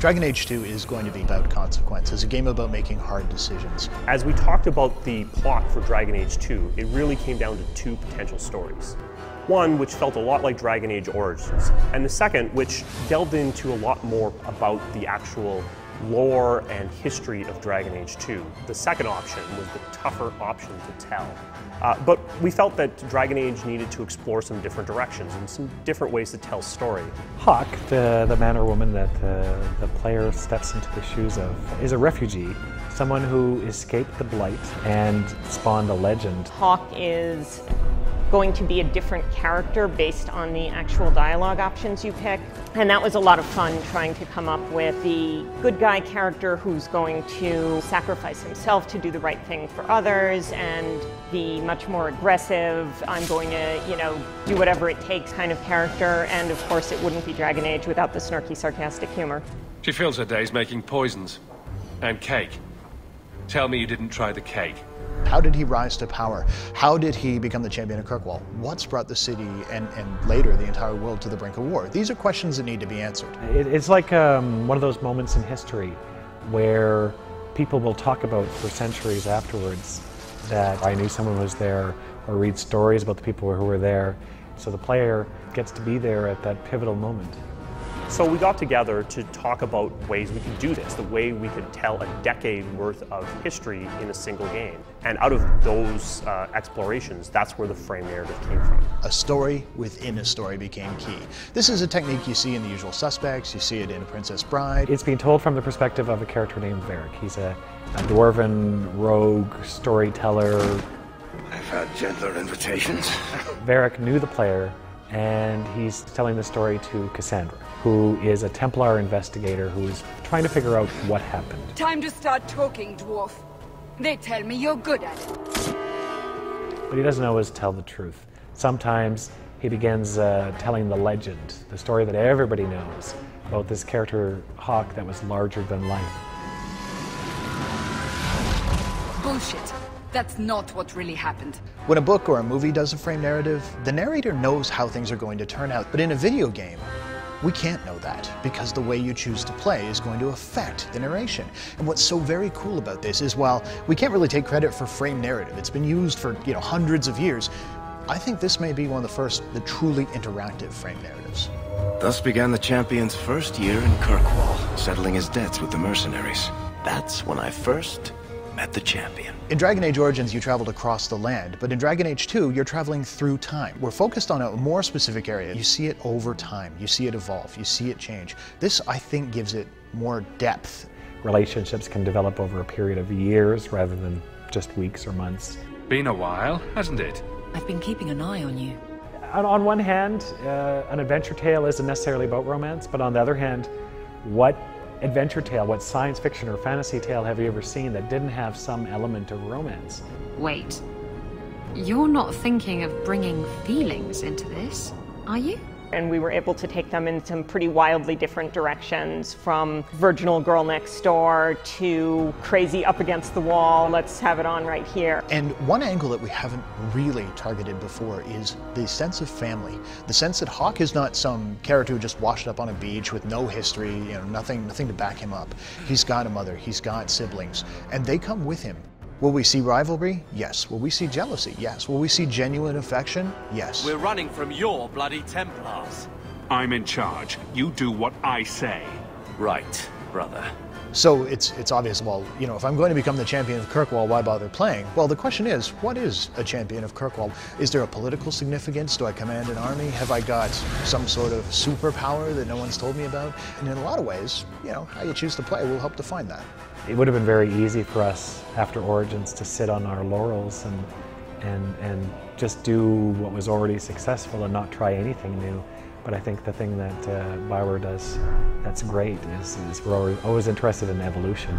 Dragon Age 2 is going to be about consequence. It's a game about making hard decisions. As we talked about the plot for Dragon Age 2, it really came down to two potential stories. One, which felt a lot like Dragon Age Origins, and the second, which delved into a lot more about the actual lore and history of Dragon Age 2. The second option was the tougher option to tell. But we felt that Dragon Age needed to explore some different directions and some different ways to tell story. Hawke, the man or woman that the player steps into the shoes of, is a refugee, someone who escaped the Blight and spawned a legend. Hawke is going to be a different character based on the actual dialogue options you pick. And that was a lot of fun trying to come up with the good guy character who's going to sacrifice himself to do the right thing for others, and the much more aggressive, I'm going to, do whatever it takes kind of character. And of course it wouldn't be Dragon Age without the snarky, sarcastic humor. She fills her days making poisons and cake. Tell me you didn't try the cake. How did he rise to power? How did he become the champion of Kirkwall? What's brought the city and later the entire world to the brink of war? These are questions that need to be answered. It's like one of those moments in history where people will talk about for centuries afterwards that I knew someone was there, or read stories about the people who were there. So the player gets to be there at that pivotal moment. So we got together to talk about ways we could do this, the way we could tell a decade worth of history in a single game. And out of those explorations, that's where the frame narrative came from. A story within a story became key. This is a technique you see in The Usual Suspects, you see it in A Princess Bride. It's being told from the perspective of a character named Varric. He's a dwarven rogue storyteller. I've had gentler invitations. Varric knew the player, and he's telling the story to Cassandra, who is a Templar investigator who is trying to figure out what happened. Time to start talking, dwarf. They tell me you're good at it. What he doesn't always tell the truth. Sometimes he begins telling the legend, the story that everybody knows about this character, Hawke, that was larger than life. Bullshit. That's not what really happened. When a book or a movie does a frame narrative, the narrator knows how things are going to turn out. But in a video game, we can't know that, because the way you choose to play is going to affect the narration. And what's so very cool about this is, while we can't really take credit for frame narrative, it's been used for hundreds of years, I think this may be one of the first, the truly interactive frame narratives. Thus began the champion's first year in Kirkwall, settling his debts with the mercenaries. That's when I first met the champion. In Dragon Age Origins, you traveled across the land, but in Dragon Age 2, you're traveling through time. We're focused on a more specific area. You see it over time, you see it evolve, you see it change. This, I think, gives it more depth. Relationships can develop over a period of years rather than just weeks or months. Been a while, hasn't it? I've been keeping an eye on you. On one hand, an adventure tale isn't necessarily about romance, but on the other hand, what adventure tale, what science fiction or fantasy tale have you ever seen that didn't have some element of romance? Wait, you're not thinking of bringing feelings into this, are you? And we were able to take them in some pretty wildly different directions, from virginal girl next door to crazy up against the wall, let's have it on right here. And one angle that we haven't really targeted before is the sense of family. The sense that Hawke is not some character who just washed up on a beach with no history, nothing to back him up. He's got a mother, he's got siblings, and they come with him. Will we see rivalry? Yes. Will we see jealousy? Yes. Will we see genuine affection? Yes. We're running from your bloody Templars. I'm in charge. You do what I say. Right, brother. So it's obvious, well, if I'm going to become the champion of Kirkwall, why bother playing? Well, the question is, what is a champion of Kirkwall? Is there a political significance? Do I command an army? Have I got some sort of superpower that no one's told me about? And in a lot of ways, how you choose to play will help define that. It would have been very easy for us after Origins to sit on our laurels and just do what was already successful and not try anything new. But I think the thing that Bioware does that's great is we're always interested in evolution.